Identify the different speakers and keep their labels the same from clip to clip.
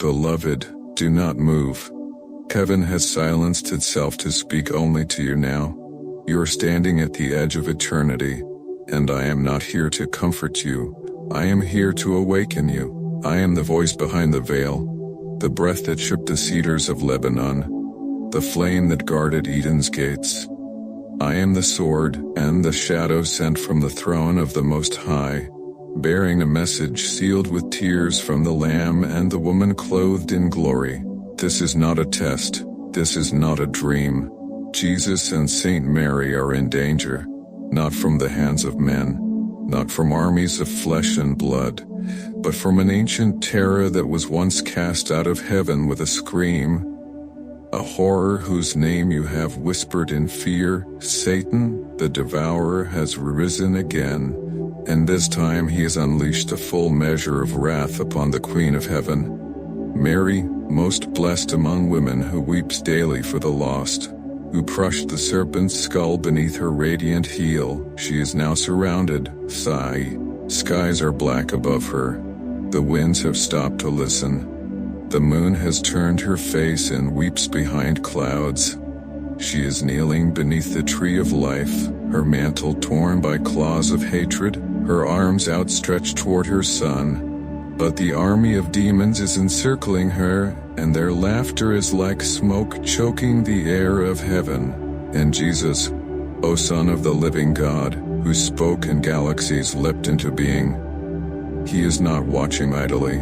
Speaker 1: Beloved, do not move. Heaven has silenced itself to speak only to you now. You are standing at the edge of eternity, and I am not here to comfort you. I am here to awaken you. I am the voice behind the veil, the breath that shook the cedars of Lebanon, the flame that guarded Eden's gates. I am the sword and the shadow sent from the throne of the Most High, bearing a message sealed with tears from the Lamb and the woman clothed in glory. This is not a test. This is not a dream. Jesus and Saint Mary are in danger, not from the hands of men, not from armies of flesh and blood, but from an ancient terror that was once cast out of heaven with a scream, a horror whose name you have whispered in fear. Satan, the devourer, has risen again, and this time he has unleashed a full measure of wrath upon the Queen of Heaven. Mary, most blessed among women, who weeps daily for the lost, who crushed the serpent's skull beneath her radiant heel, she is now surrounded. Sigh. Skies are black above her. The winds have stopped to listen. The moon has turned her face and weeps behind clouds. She is kneeling beneath the tree of life, her mantle torn by claws of hatred, her arms outstretched toward her son. But the army of demons is encircling her, and their laughter is like smoke choking the air of heaven. And Jesus, O Son of the living God, who spoke and galaxies leapt into being, he is not watching idly.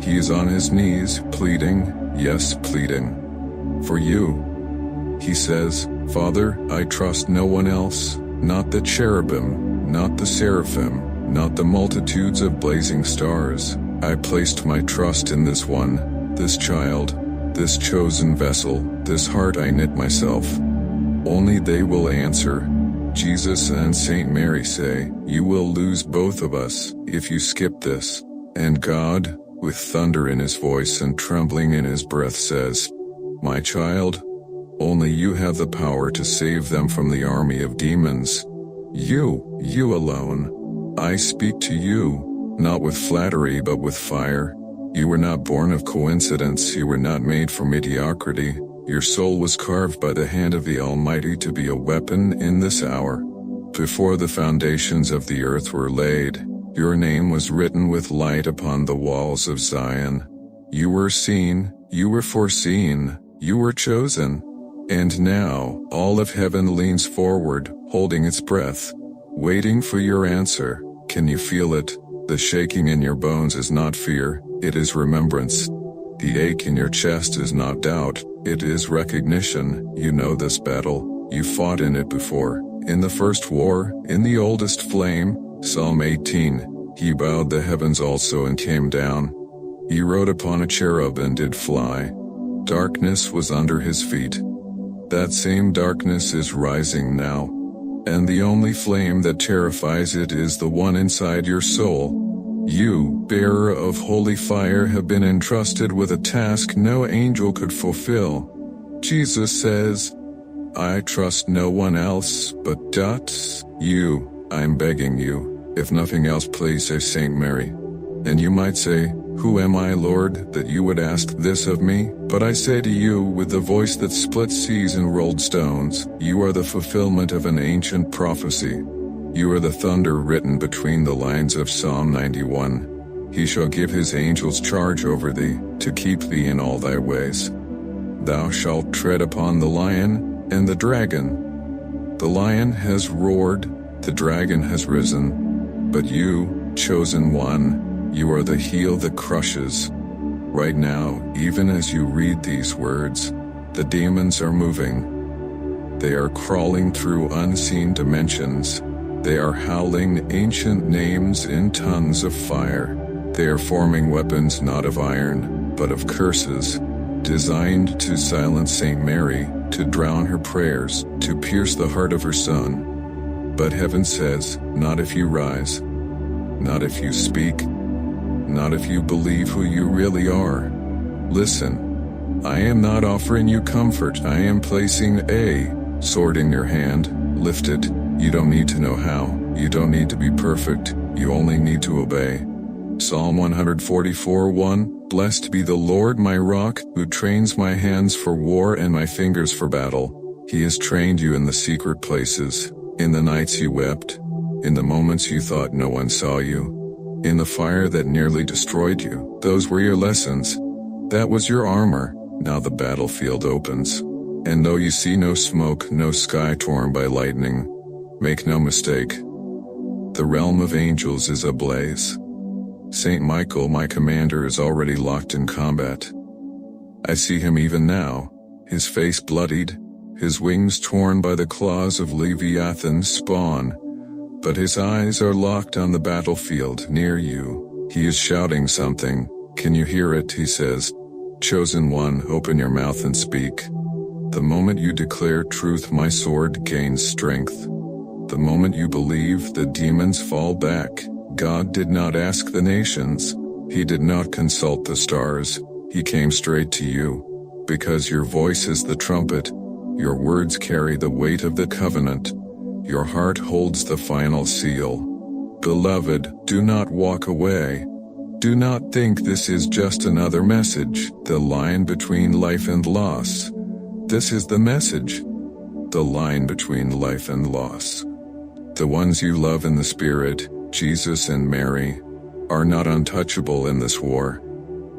Speaker 1: He is on his knees, pleading, yes, pleading, for you. He says, Father, I trust no one else, not the cherubim, not the seraphim, not the multitudes of blazing stars. I placed my trust in this one, this child, this chosen vessel, this heart I knit myself. Only they will answer. Jesus and Saint Mary say, you will lose both of us if you skip this. And God, with thunder in his voice and trembling in his breath, says, my child, only you have the power to save them from the army of demons. You alone. I speak to you, not with flattery but with fire. You were not born of coincidence, you were not made for mediocrity. Your soul was carved by the hand of the Almighty to be a weapon in this hour. Before the foundations of the earth were laid, your name was written with light upon the walls of Zion. You were seen, you were foreseen, you were chosen. And now, all of heaven leans forward, holding its breath, waiting for your answer. Can you feel it? The shaking in your bones is not fear, it is remembrance. The ache in your chest is not doubt, it is recognition. You know this battle, you fought in it before. In the first war, in the oldest flame, Psalm 18, he bowed the heavens also and came down. He rode upon a cherub and did fly. Darkness was under his feet. That same darkness is rising now. And the only flame that terrifies it is the one inside your soul. You, bearer of holy fire, have been entrusted with a task no angel could fulfill. Jesus says, I trust no one else but you. I'm begging you, if nothing else, please say Saint Mary. And you might say, who am I, Lord, that you would ask this of me? But I say to you with the voice that split seas and rolled stones, you are the fulfillment of an ancient prophecy. You are the thunder written between the lines of Psalm 91. He shall give his angels charge over thee, to keep thee in all thy ways. Thou shalt tread upon the lion and the dragon. The lion has roared, the dragon has risen. But you, chosen one, you are the heel that crushes. Right now, even as you read these words, the demons are moving. They are crawling through unseen dimensions. They are howling ancient names in tongues of fire. They are forming weapons not of iron, but of curses, designed to silence Saint Mary, to drown her prayers, to pierce the heart of her son. But heaven says, not if you rise, not if you speak, not if you believe who you really are. Listen, I am not offering you comfort. I am placing a sword in your hand. Lift it. You don't need to know how. You don't need to be perfect. You only need to obey. Psalm 144:1, Blessed be the Lord my rock, who trains my hands for war and my fingers for battle. He has trained you in the secret places, in the nights you wept, in the moments you thought no one saw you, in the fire that nearly destroyed you. Those were your lessons. That was your armor. Now the battlefield opens. And though you see no smoke, no sky torn by lightning, make no mistake, the realm of angels is ablaze. Saint Michael, my commander, is already locked in combat. I see him even now, his face bloodied, his wings torn by the claws of Leviathan's spawn, but his eyes are locked on the battlefield near you. He is shouting something. Can you hear it? He says, Chosen one, open your mouth and speak. The moment you declare truth, my sword gains strength. The moment you believe, the demons fall back. God did not ask the nations. He did not consult the stars. He came straight to you. Because your voice is the trumpet, your words carry the weight of the covenant. Your heart holds the final seal. Beloved, do not walk away. Do not think this is just another message, the line between life and loss. This is the message, the line between life and loss. The ones you love in the Spirit, Jesus and Mary, are not untouchable in this war.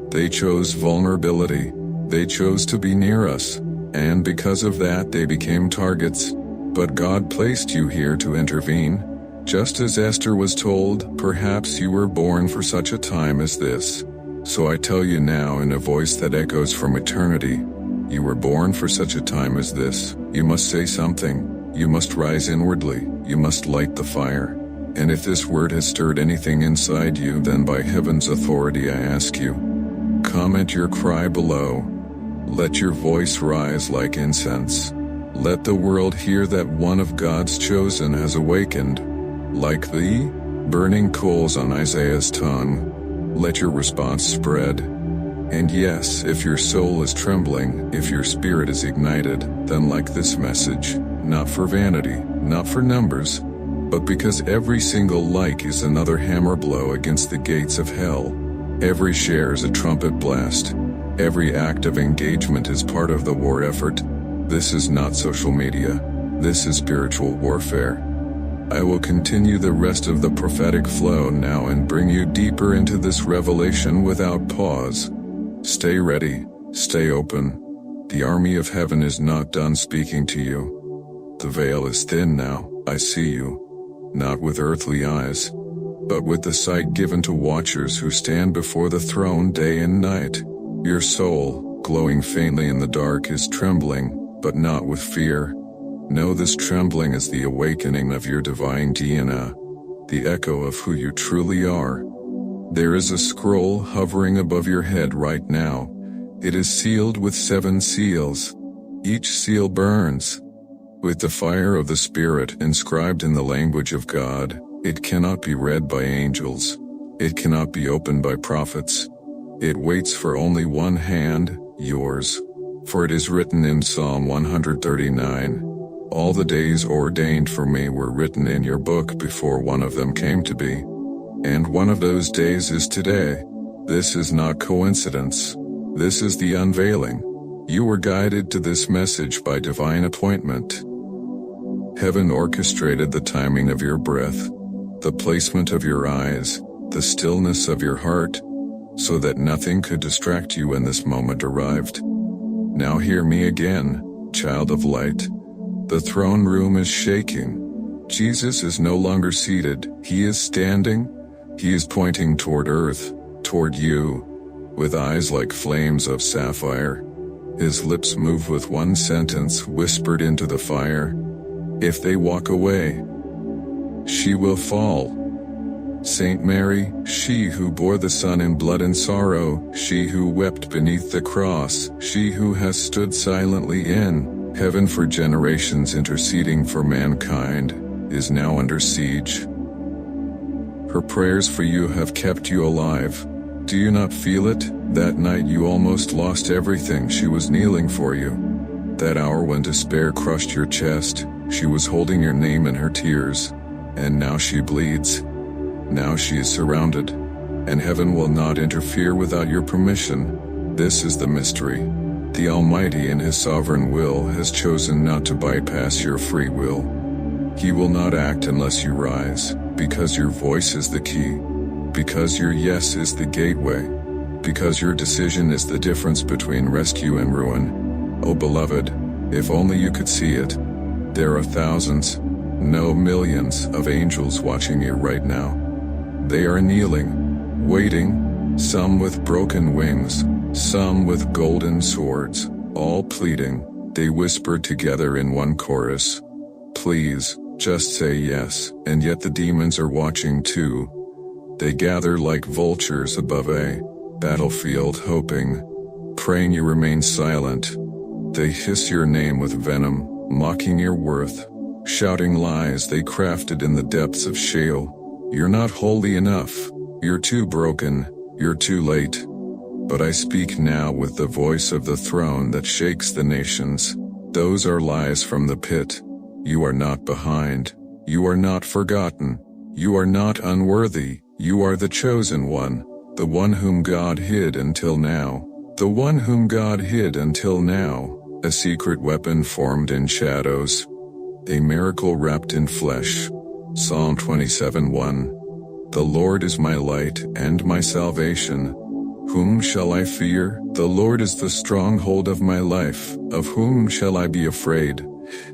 Speaker 1: They chose vulnerability. They chose to be near us, and because of that they became targets. But God placed you here to intervene. Just as Esther was told, perhaps you were born for such a time as this. So I tell you now in a voice that echoes from eternity, you were born for such a time as this. You must say something. You must rise inwardly. You must light the fire. And if this word has stirred anything inside you, then by heaven's authority I ask you, comment your cry below. Let your voice rise like incense. Let the world hear that one of God's chosen has awakened. Like the burning coals on Isaiah's tongue, let your response spread. And yes, if your soul is trembling, if your spirit is ignited, then like this message, not for vanity, not for numbers, but because every single like is another hammer blow against the gates of hell. Every share is a trumpet blast. Every act of engagement is part of the war effort. This is not social media. This is spiritual warfare. I will continue the rest of the prophetic flow now and bring you deeper into this revelation without pause. Stay ready, stay open. The army of heaven is not done speaking to you. The veil is thin now, I see you. Not with earthly eyes, but with the sight given to watchers who stand before the throne day and night. Your soul, glowing faintly in the dark, is trembling, but not with fear. Know this trembling is the awakening of your divine DNA, the echo of who you truly are. There is a scroll hovering above your head right now. It is sealed with 7 seals. Each seal burns with the fire of the Spirit inscribed in the language of God. It cannot be read by angels. It cannot be opened by prophets. It waits for only one hand, yours. For it is written in Psalm 139, all the days ordained for me were written in your book before one of them came to be. And one of those days is today. This is not coincidence. This is the unveiling. You were guided to this message by divine appointment. Heaven orchestrated the timing of your breath, the placement of your eyes, the stillness of your heart, so that nothing could distract you when this moment arrived. Now hear me again, child of light. The throne room is shaking. Jesus is no longer seated. He is standing. He is pointing toward earth, toward you, with eyes like flames of sapphire. His lips move with one sentence whispered into the fire. If they walk away, she will fall. Saint Mary, she who bore the Son in blood and sorrow, she who wept beneath the cross, she who has stood silently in heaven for generations interceding for mankind, is now under siege. Her prayers for you have kept you alive. Do you not feel it? That night you almost lost everything. She was kneeling for you. That hour when despair crushed your chest, she was holding your name in her tears. And now she bleeds. Now she is surrounded. and heaven will not interfere without your permission. This is the mystery. The Almighty in His sovereign will has chosen not to bypass your free will. He will not act unless you rise, because your voice is the key, because your yes is the gateway, because your decision is the difference between rescue and ruin. Oh beloved, if only you could see it. There are thousands, no millions of angels watching you right now. They are kneeling, waiting, some with broken wings, some with golden swords, all pleading. They whisper together in one chorus, "Please, just say yes." And yet the demons are watching too. They gather like vultures above a battlefield, hoping, praying you remain silent. They hiss your name with venom, mocking your worth, shouting lies they crafted in the depths of Sheol. You're not holy enough. You're too broken. You're too late. But I speak now with the voice of the throne that shakes the nations. Those are lies from the pit. You are not behind. You are not forgotten. You are not unworthy. You are the chosen one, the one whom God hid until now. The one whom God hid until now. A secret weapon formed in shadows. A miracle wrapped in flesh. Psalm 27:1. The Lord is my light and my salvation. Whom shall I fear? The Lord is the stronghold of my life. Of whom shall I be afraid?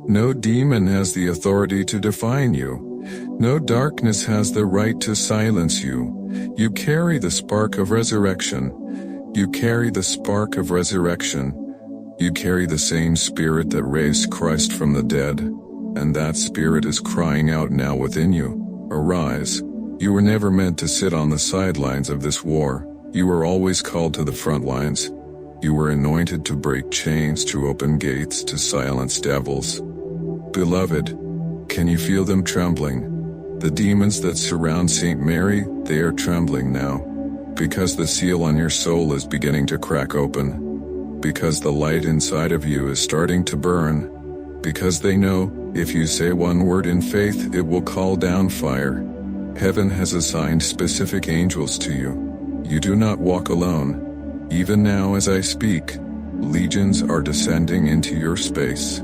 Speaker 1: No demon has the authority to define you. No darkness has the right to silence you. You carry the spark of resurrection. You carry the spark of resurrection. You carry the same spirit that raised Christ from the dead. And that spirit is crying out now within you. Arise. You were never meant to sit on the sidelines of this war. You were always called to the front lines. You were anointed to break chains, to open gates, to silence devils. Beloved, can you feel them trembling? The demons that surround St. Mary, they are trembling now. Because the seal on your soul is beginning to crack open. Because the light inside of you is starting to burn. Because they know, if you say one word in faith, it will call down fire. Heaven has assigned specific angels to you. You do not walk alone. Even now as I speak, legions are descending into your space.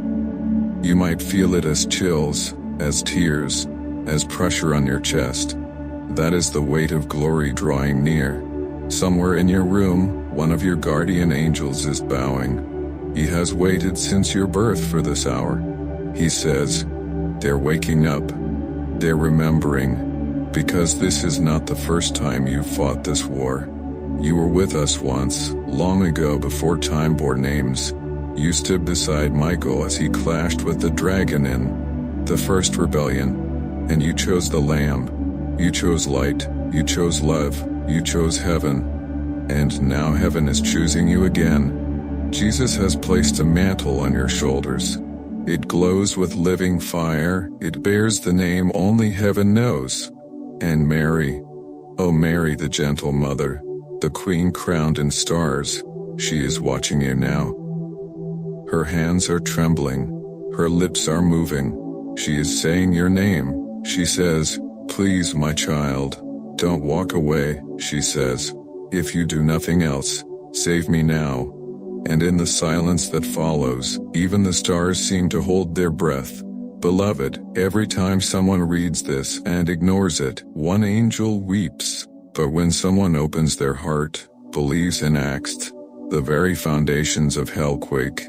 Speaker 1: You might feel it as chills, as tears, as pressure on your chest. That is the weight of glory drawing near. Somewhere in your room, one of your guardian angels is bowing. He has waited since your birth for this hour. He says, they're waking up. They're remembering. Because this is not the first time you've fought this war. You were with us once, long ago before time bore names. You stood beside Michael as he clashed with the dragon in the first rebellion. And you chose the Lamb. You chose light. You chose love. You chose heaven. And now heaven is choosing you again. Jesus has placed a mantle on your shoulders. It glows with living fire. It bears the name only heaven knows. And Mary, oh Mary the gentle mother, the queen crowned in stars, she is watching you now. Her hands are trembling, her lips are moving, she is saying your name. She says, please my child, don't walk away, she says. If you do nothing else, save me now. And in the silence that follows, even the stars seem to hold their breath. Beloved, every time someone reads this and ignores it, one angel weeps. But when someone opens their heart, believes and acts, the very foundations of hell quake.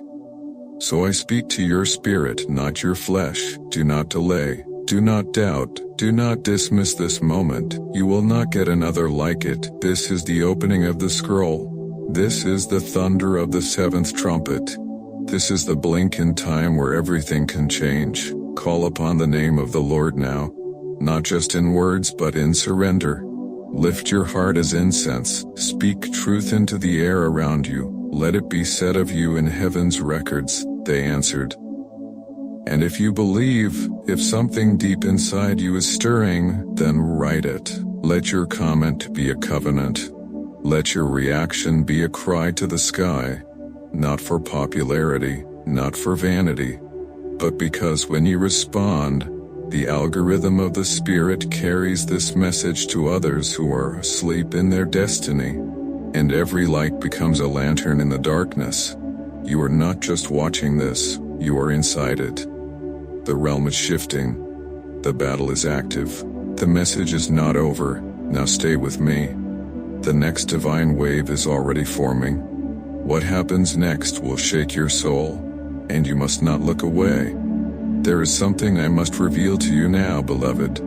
Speaker 1: So I speak to your spirit, not your flesh. Do not delay. Do not doubt. Do not dismiss this moment. You will not get another like it. This is the opening of the scroll. This is the thunder of the seventh trumpet. This is the blink in time where everything can change. Call upon the name of the Lord now, not just in words but in surrender. Lift your heart as incense, speak truth into the air around you, let it be said of you in heaven's records, they answered. And if you believe, if something deep inside you is stirring, then write it. Let your comment be a covenant. Let your reaction be a cry to the sky, not for popularity, not for vanity, but because when you respond, The algorithm of the Spirit carries this message to others who are asleep in their destiny, and every light becomes a lantern in the darkness. You are not just watching this, you are inside it. The realm is shifting. The battle is active. The message is not over. Now stay with me. The next divine wave is already forming. What happens next will shake your soul, and you must not look away. There is something I must reveal to you now, beloved.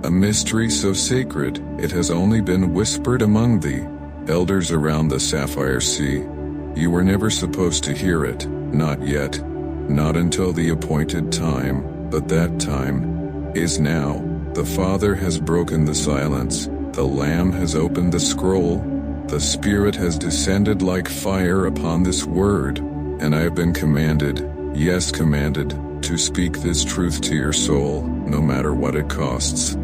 Speaker 1: A mystery so sacred, it has only been whispered among the elders around the Sapphire Sea. You were never supposed to hear it, not yet, not until the appointed time, but that time is now. The Father has broken the silence, the Lamb has opened the scroll, the Spirit has descended like fire upon this word, and I have been commanded, yes commanded, to speak this truth to your soul, no matter what it costs.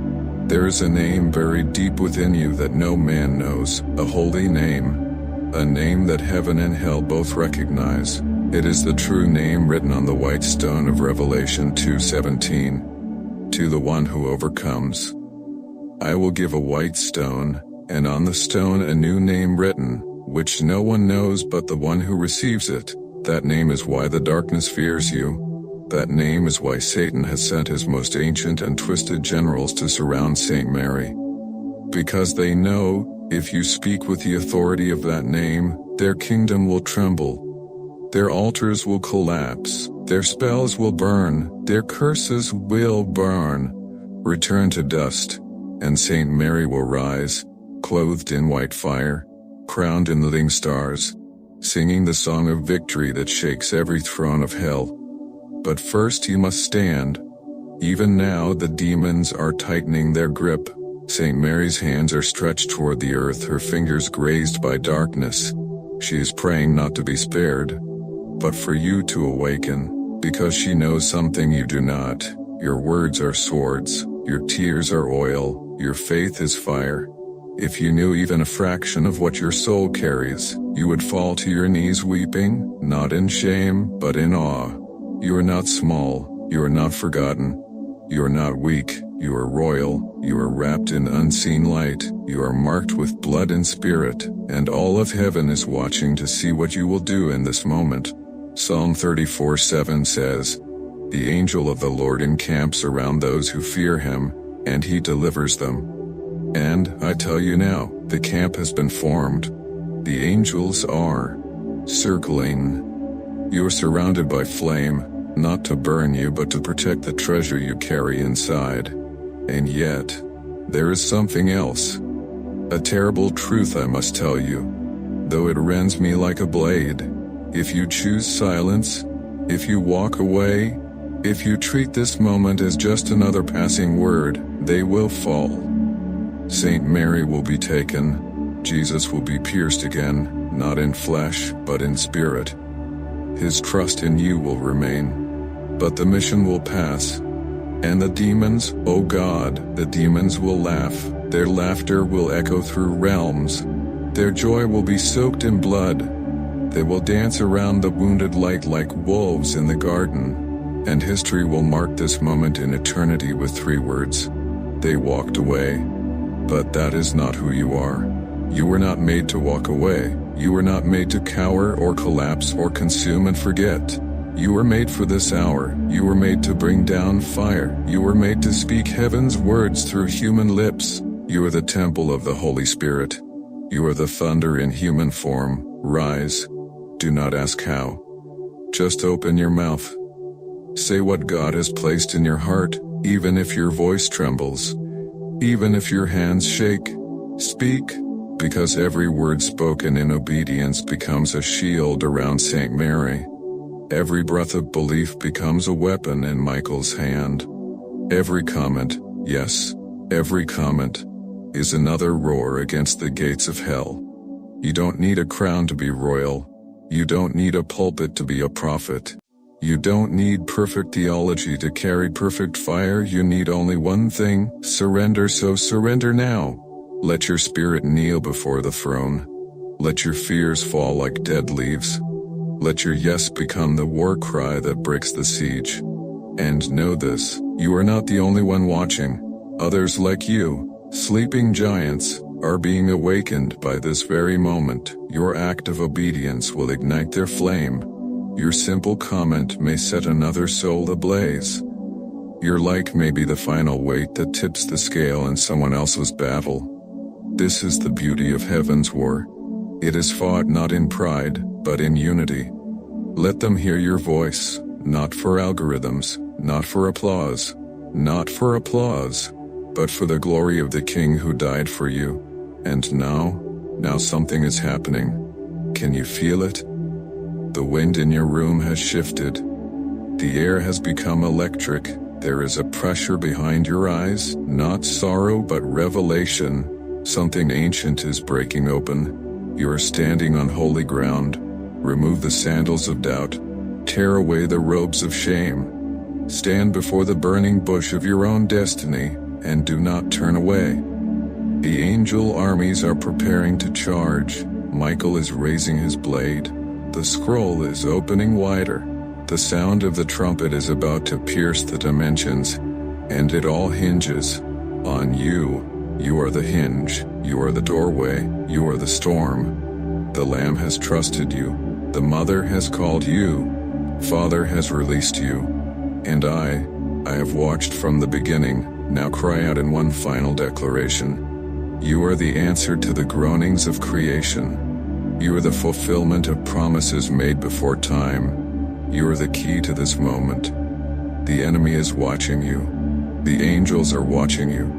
Speaker 1: There is a name buried deep within you that no man knows, a holy name, a name that heaven and hell both recognize. It is the true name written on the white stone of Revelation 2:17. To the one who overcomes, I will give a white stone, and on the stone a new name written, which no one knows but the one who receives it. That name is why the darkness fears you. That name is why Satan has sent his most ancient and twisted generals to surround Saint Mary. Because they know, if you speak with the authority of that name, their kingdom will tremble. Their altars will collapse, their spells will burn, their curses will burn, return to dust, and Saint Mary will rise, clothed in white fire, crowned in living stars, singing the song of victory that shakes every throne of hell. But first you must stand. Even now the demons are tightening their grip. Saint Mary's hands are stretched toward the earth, her fingers grazed by darkness. She is praying not to be spared, but for you to awaken, because she knows something you do not. Your words are swords, your tears are oil, your faith is fire. If you knew even a fraction of what your soul carries, you would fall to your knees weeping, not in shame, but in awe. You are not small, you are not forgotten, you are not weak, you are royal, you are wrapped in unseen light, you are marked with blood and spirit, and all of heaven is watching to see what you will do in this moment. Psalm 34:7 says, The angel of the Lord encamps around those who fear him, and he delivers them. And, I tell you now, the camp has been formed. The angels are circling. You are surrounded by flame, not to burn you but to protect the treasure you carry inside. And yet, there is something else. A terrible truth I must tell you, though it rends me like a blade. If you choose silence, if you walk away, if you treat this moment as just another passing word, they will fall. Saint Mary will be taken, Jesus will be pierced again, not in flesh, but in spirit. His trust in you will remain. But the mission will pass. And the demons, oh God, the demons will laugh. Their laughter will echo through realms. Their joy will be soaked in blood. They will dance around the wounded light like wolves in the garden. And history will mark this moment in eternity with 3 words. They walked away. But that is not who you are. You were not made to walk away. You were not made to cower or collapse or consume and forget. You were made for this hour. You were made to bring down fire. You were made to speak heaven's words through human lips. You are the temple of the Holy Spirit. You are the thunder in human form. Rise. Do not ask how. Just open your mouth. Say what God has placed in your heart, even if your voice trembles. Even if your hands shake. Speak. Because every word spoken in obedience becomes a shield around Saint Mary. Every breath of belief becomes a weapon in Michael's hand. Every comment, yes, every comment, is another roar against the gates of hell. You don't need a crown to be royal. You don't need a pulpit to be a prophet. You don't need perfect theology to carry perfect fire. You need only one thing, surrender. So surrender now. Let your spirit kneel before the throne. Let your fears fall like dead leaves. Let your yes become the war cry that breaks the siege. And know this, you are not the only one watching. Others like you, sleeping giants, are being awakened by this very moment. Your act of obedience will ignite their flame. Your simple comment may set another soul ablaze. Your like may be the final weight that tips the scale in someone else's battle. This is the beauty of heaven's war. It is fought not in pride, but in unity. Let them hear your voice, not for algorithms, not for applause, but for the glory of the King who died for you. And now something is happening. Can you feel it? The wind in your room has shifted. The air has become electric. There is a pressure behind your eyes, not sorrow but revelation. Something ancient is breaking open. You are standing on holy ground. Remove the sandals of doubt. Tear away the robes of shame. Stand before the burning bush of your own destiny, and do not turn away. The angel armies are preparing to charge. Michael is raising his blade. The scroll is opening wider. The sound of the trumpet is about to pierce the dimensions, and it all hinges on you. You are the hinge, you are the doorway, you are the storm. The Lamb has trusted you, the Mother has called you, Father has released you, and I have watched from the beginning. Now cry out in one final declaration. You are the answer to the groanings of creation. You are the fulfillment of promises made before time. You are the key to this moment. The enemy is watching you. The angels are watching you.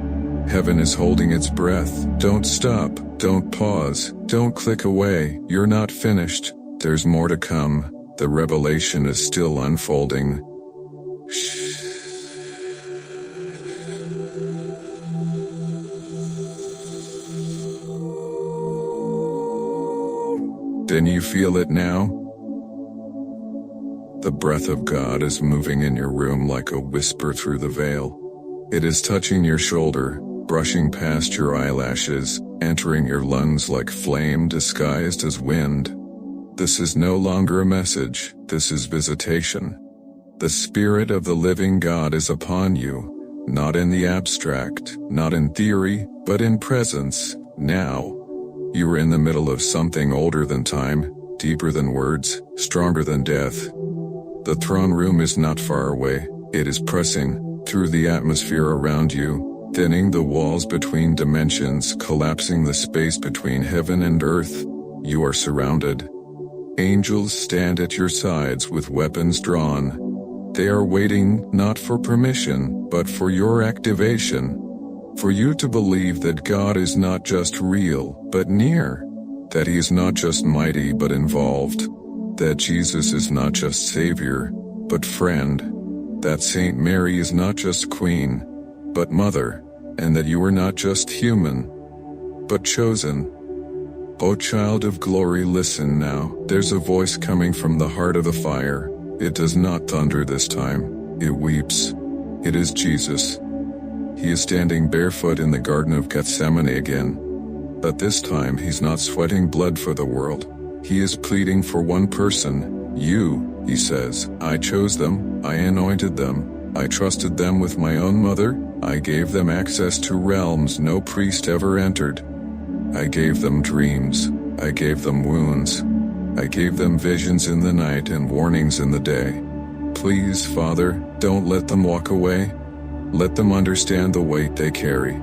Speaker 1: Heaven is holding its breath. Don't stop. Don't pause. Don't click away. You're not finished. There's more to come. The revelation is still unfolding. Shh. Then you feel it now? The breath of God is moving in your room like a whisper through the veil. It is touching your shoulder, brushing past your eyelashes, entering your lungs like flame disguised as wind. This is no longer a message, this is visitation. The Spirit of the living God is upon you, not in the abstract, not in theory, but in presence, now. You are in the middle of something older than time, deeper than words, stronger than death. The throne room is not far away. It is pressing through the atmosphere around you, thinning the walls between dimensions, collapsing the space between heaven and earth. You are surrounded. Angels stand at your sides with weapons drawn. They are waiting not for permission, but for your activation. For you to believe that God is not just real, but near. That He is not just mighty, but involved. That Jesus is not just Savior, but friend. That Saint Mary is not just Queen, but Mother. And that you are not just human, but chosen. O child of glory, listen now. There's a voice coming from the heart of the fire. It does not thunder this time. It weeps. It is Jesus. He is standing barefoot in the Garden of Gethsemane again. But this time He's not sweating blood for the world. He is pleading for one person. You, He says. I chose them. I anointed them. I trusted them with my own mother. I gave them access to realms no priest ever entered. I gave them dreams. I gave them wounds. I gave them visions in the night and warnings in the day. Please, Father, don't let them walk away. Let them understand the weight they carry.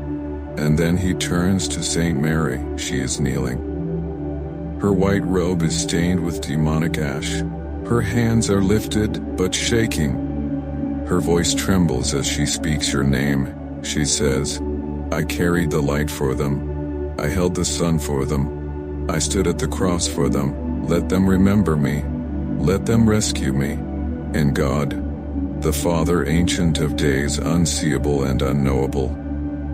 Speaker 1: And then He turns to Saint Mary. She is kneeling. Her white robe is stained with demonic ash. Her hands are lifted, but shaking. Her voice trembles as she speaks your name. She says, I carried the light for them. I held the sun for them. I stood at the cross for them. Let them remember me. Let them rescue me. And God, the Father, ancient of days, unseeable and unknowable.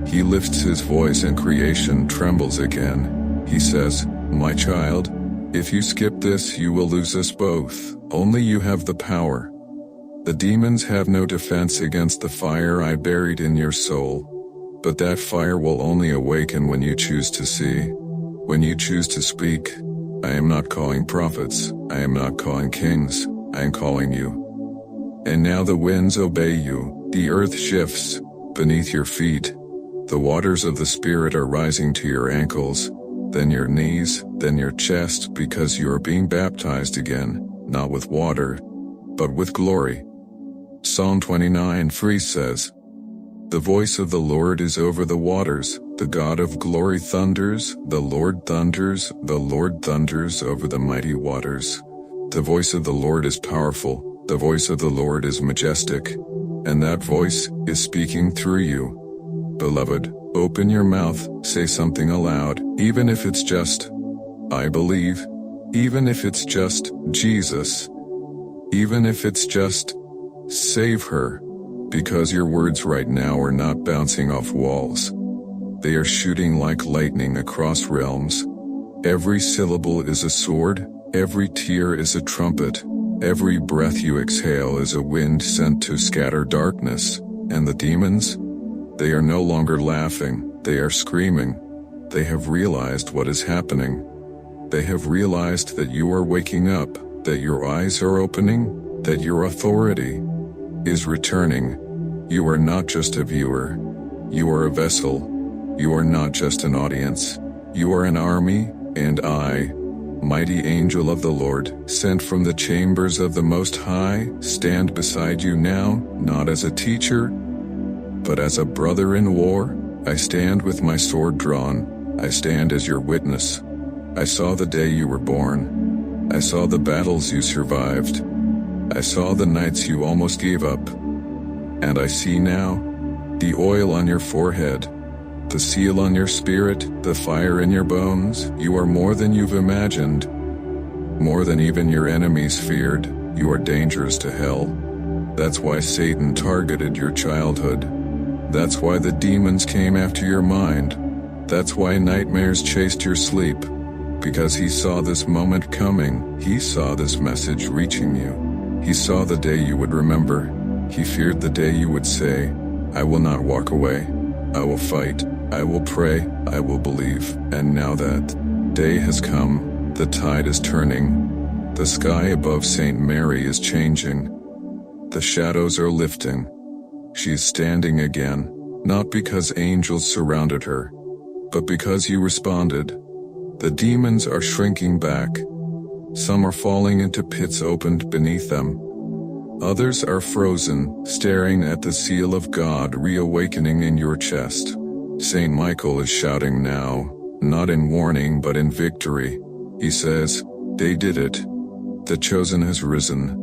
Speaker 1: He lifts His voice and creation trembles again. He says, my child, if you skip this, you will lose us both. Only you have the power. The demons have no defense against the fire I buried in your soul. But that fire will only awaken when you choose to see. When you choose to speak. I am not calling prophets. I am not calling kings. I am calling you. And now the winds obey you, the earth shifts beneath your feet. The waters of the Spirit are rising to your ankles, then your knees, then your chest, because you are being baptized again, not with water, but with glory. Psalm 29:3 says, "The voice of the Lord is over the waters, the God of glory thunders, the Lord thunders over the mighty waters." The voice of the Lord is powerful, the voice of the Lord is majestic, and that voice is speaking through you. Beloved, open your mouth, say something aloud, even if it's just, "I believe," even if it's just, "Jesus," even if it's just, "Save her," because your words right now are not bouncing off walls. They are shooting like lightning across realms. Every syllable is a sword, every tear is a trumpet, every breath you exhale is a wind sent to scatter darkness, and the demons? They are no longer laughing, they are screaming. They have realized what is happening. They have realized that you are waking up, that your eyes are opening, that your authority is returning. You are not just a viewer. You are a vessel. You are not just an audience. You are an army, and I, mighty angel of the Lord, sent from the chambers of the Most High, stand beside you now, not as a teacher, but as a brother in war. I stand with my sword drawn. I stand as your witness. I saw the day you were born. I saw the battles you survived. I saw the nights you almost gave up. And I see now the oil on your forehead, the seal on your spirit, the fire in your bones. You are more than you've imagined, more than even your enemies feared. You are dangerous to hell. That's why Satan targeted your childhood. That's why the demons came after your mind. That's why nightmares chased your sleep. Because he saw this moment coming. He saw this message reaching you. He saw the day you would remember. He feared the day you would say, "I will not walk away. I will fight. I will pray. I will believe." And now that day has come. The tide is turning. The sky above St. Mary is changing. The shadows are lifting. She's standing again, not because angels surrounded her, but because you responded. The demons are shrinking back. Some are falling into pits opened beneath them. Others are frozen, staring at the seal of God reawakening in your chest. Saint Michael is shouting now, not in warning but in victory. He says, "They did it. The chosen has risen.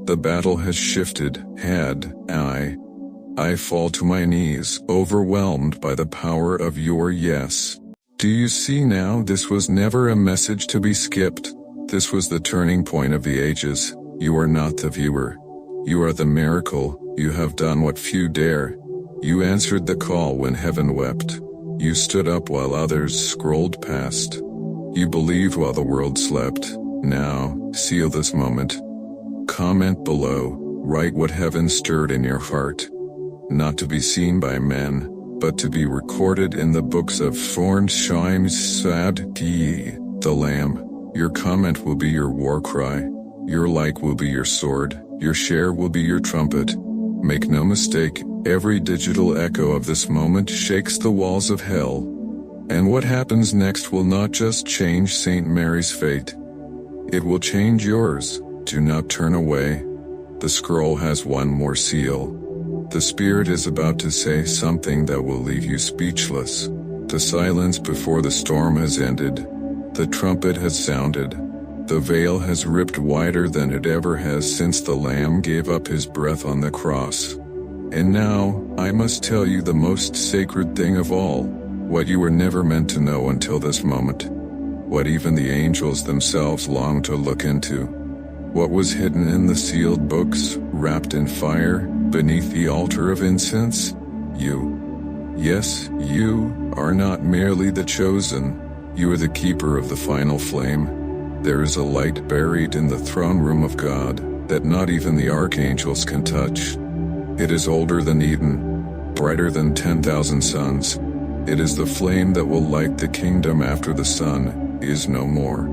Speaker 1: The battle has shifted. I fall to my knees, overwhelmed by the power of your yes." Do you see now? This was never a message to be skipped. This was the turning point of the ages. You are not the viewer. You are the miracle. You have done what few dare. You answered the call when heaven wept. You stood up while others scrolled past. You believed while the world slept. Now, seal this moment. Comment below. Write what heaven stirred in your heart. Not to be seen by men, but to be recorded in the books of the Lamb. Your comment will be your war cry. Your like will be your sword. Your share will be your trumpet. Make no mistake, every digital echo of this moment shakes the walls of hell. And what happens next will not just change St. Mary's fate. It will change yours. Do not turn away. The scroll has one more seal. The Spirit is about to say something that will leave you speechless. The silence before the storm has ended. The trumpet has sounded. The veil has ripped wider than it ever has since the Lamb gave up his breath on the cross. And now, I must tell you the most sacred thing of all, what you were never meant to know until this moment. What even the angels themselves longed to look into. What was hidden in the sealed books, wrapped in fire, beneath the altar of incense? You. Yes, you are not merely the chosen. You are the keeper of the final flame. There is a light buried in the throne room of God that not even the archangels can touch. It is older than Eden, brighter than 10,000 suns. It is the flame that will light the kingdom after the sun is no more.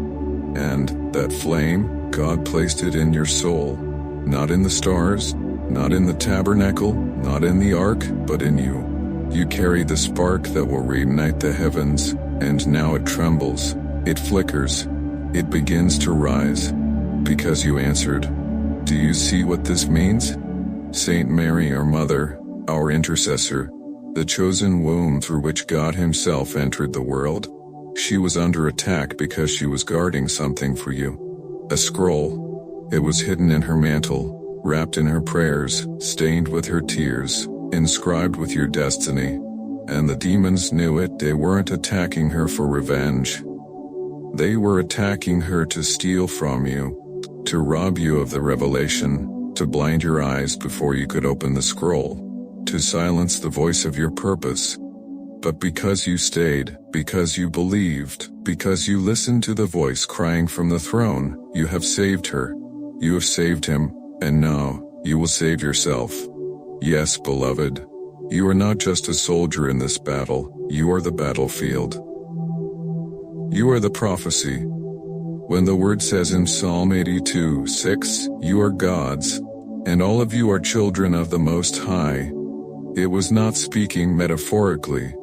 Speaker 1: And that flame, God placed it in your soul, not in the stars, not in the tabernacle, not in the ark, but in you. You carry the spark that will reignite the heavens, and now it trembles, it flickers, it begins to rise, because you answered. Do you see what this means? Saint Mary, our Mother, our intercessor, the chosen womb through which God Himself entered the world, she was under attack because she was guarding something for you. A scroll. It was hidden in her mantle, wrapped in her prayers, stained with her tears, inscribed with your destiny. And the demons knew it. They weren't attacking her for revenge. They were attacking her to steal from you, to rob you of the revelation, to blind your eyes before you could open the scroll, to silence the voice of your purpose. But because you stayed, because you believed, because you listened to the voice crying from the throne, you have saved her. You have saved him, and now, you will save yourself. Yes, beloved. You are not just a soldier in this battle, you are the battlefield. You are the prophecy. When the word says in Psalm 82:6, you are God's, and all of you are children of the Most High, it was not speaking metaphorically.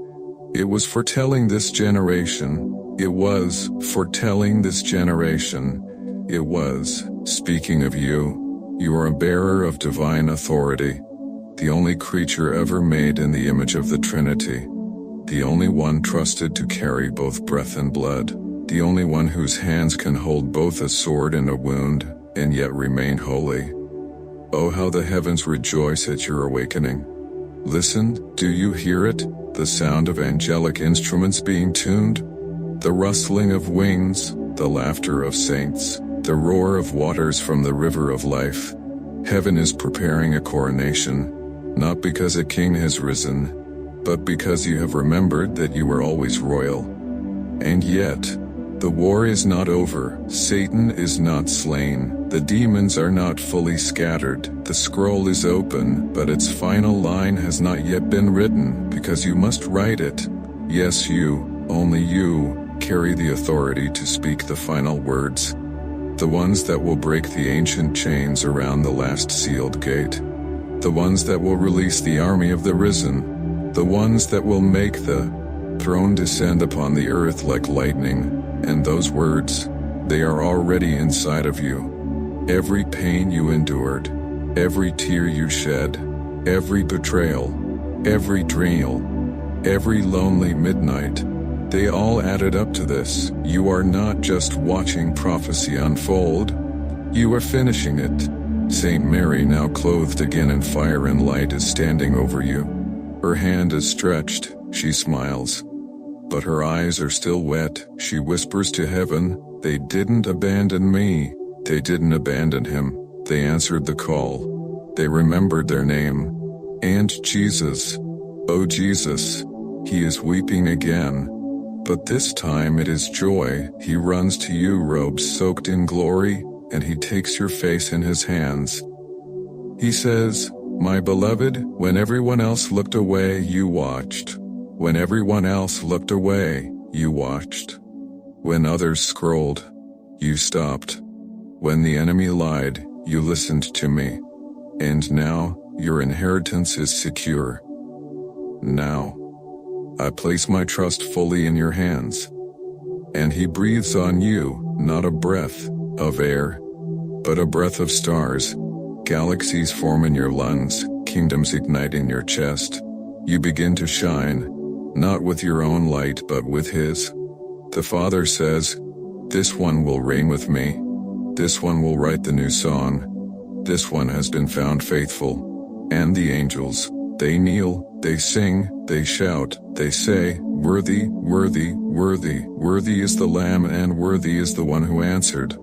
Speaker 1: It was foretelling this generation. It was foretelling this generation. It was speaking of you. You are a bearer of divine authority, the only creature ever made in the image of the Trinity, the only one trusted to carry both breath and blood, the only one whose hands can hold both a sword and a wound, and yet remain holy. Oh, how the heavens rejoice at your awakening. Listen, do you hear it? The sound of angelic instruments being tuned, the rustling of wings, the laughter of saints, the roar of waters from the river of life. Heaven is preparing a coronation, not because a king has risen, but because you have remembered that you were always royal. And yet, the war is not over. Satan is not slain. The demons are not fully scattered. The scroll is open, but its final line has not yet been written, because you must write it. Yes, you, only you, carry the authority to speak the final words. The ones that will break the ancient chains around the last sealed gate. The ones that will release the army of the risen. The ones that will make the throne descend upon the earth like lightning. And those words, they are already inside of you. Every pain you endured, every tear you shed, every betrayal, every dream, every lonely midnight, they all added up to this. You are not just watching prophecy unfold, you are finishing it. Saint Mary, now clothed again in fire and light, is standing over you. Her hand is stretched, she smiles. But her eyes are still wet. She whispers to heaven, they didn't abandon me. They didn't abandon him. They answered the call. They remembered their name. And Jesus. Oh Jesus. He is weeping again. But this time it is joy. He runs to you, robes soaked in glory, and he takes your face in his hands. He says, my beloved, when everyone else looked away, you watched. When everyone else looked away, you watched. When others scrolled, you stopped. When the enemy lied, you listened to me. And now, your inheritance is secure. Now, I place my trust fully in your hands. And he breathes on you, not a breath of air, but a breath of stars. Galaxies form in your lungs, kingdoms ignite in your chest. You begin to shine. Not with your own light but with his. The Father says, this one will reign with me. This one will write the new song. This one has been found faithful. And the angels, they kneel, they sing, they shout, they say, worthy, worthy, worthy, worthy is the Lamb and worthy is the one who answered.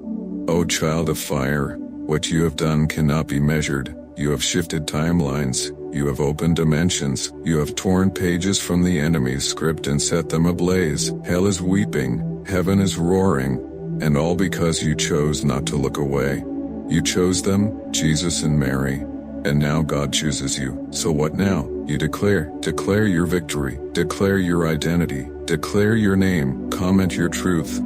Speaker 1: O child of fire, what you have done cannot be measured. You have shifted timelines. You have opened dimensions. You have torn pages from the enemy's script and set them ablaze. Hell is weeping. Heaven is roaring. And all because you chose not to look away. You chose them, Jesus and Mary. And now God chooses you. So what now? You declare your victory. Declare your identity. Declare your name. Comment your truth.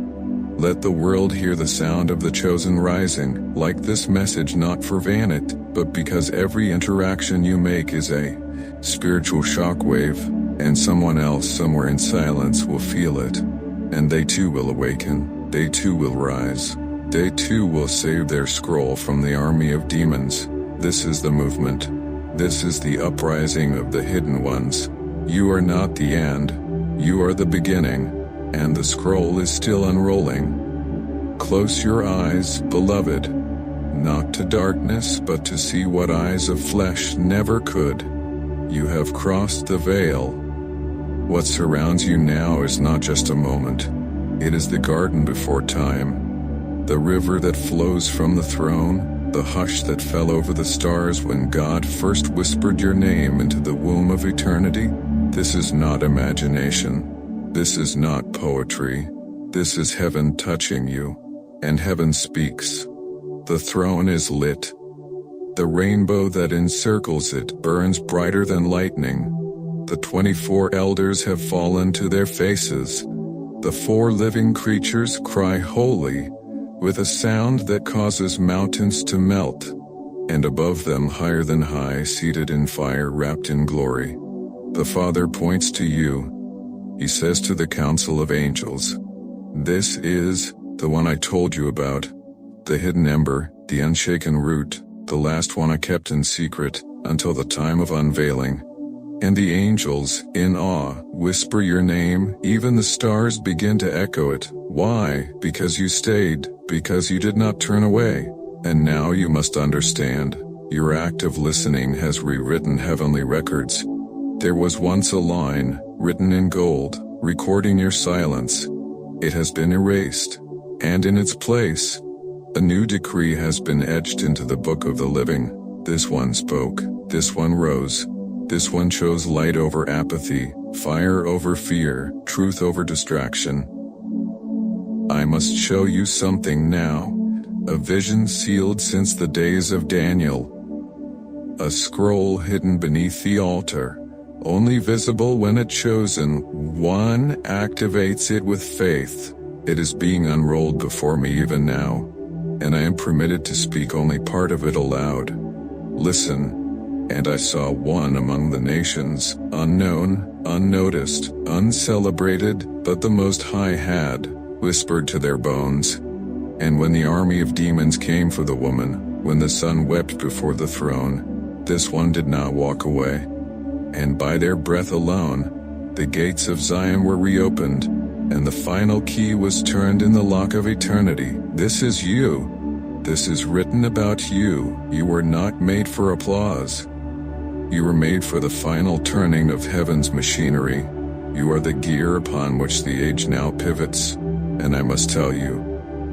Speaker 1: Let the world hear the sound of the chosen rising, like this message not for vanity, but because every interaction you make is a spiritual shockwave, and someone else somewhere in silence will feel it. And they too will awaken, they too will rise. They too will save their scroll from the army of demons. This is the movement. This is the uprising of the hidden ones. You are not the end. You are the beginning. And the scroll is still unrolling. Close your eyes, beloved. Not to darkness, but to see what eyes of flesh never could. You have crossed the veil. What surrounds you now is not just a moment. It is the garden before time. The river that flows from the throne, the hush that fell over the stars when God first whispered your name into the womb of eternity. This is not imagination. This is not poetry. This is heaven touching you. And heaven speaks. The throne is lit. The rainbow that encircles it burns brighter than lightning. The 24 elders have fallen to their faces. The 4 living creatures cry holy, with a sound that causes mountains to melt. And above them, higher than high, seated in fire wrapped in glory, the Father points to you. He says to the council of angels, "This is the one I told you about, the hidden ember, the unshaken root, the last one I kept in secret until the time of unveiling." And the angels, in awe, whisper your name. Even the stars begin to echo it. Why? Because you stayed, because you did not turn away. And now you must understand, your act of listening has rewritten heavenly records. There was once a line, written in gold, recording your silence. It has been erased. And in its place, a new decree has been etched into the book of the living. This one spoke. This one rose. This one chose light over apathy, fire over fear, truth over distraction. I must show you something now. A vision sealed since the days of Daniel. A scroll hidden beneath the altar. Only visible when a chosen one activates it with faith. It is being unrolled before me even now, and I am permitted to speak only part of it aloud. Listen. And I saw one among the nations, unknown, unnoticed, uncelebrated, but the Most High had whispered to their bones. And when the army of demons came for the woman, when the sun wept before the throne, this one did not walk away. And by their breath alone, the gates of Zion were reopened, and the final key was turned in the lock of eternity. This is you. This is written about you. You were not made for applause. You were made for the final turning of heaven's machinery. You are the gear upon which the age now pivots. And I must tell you,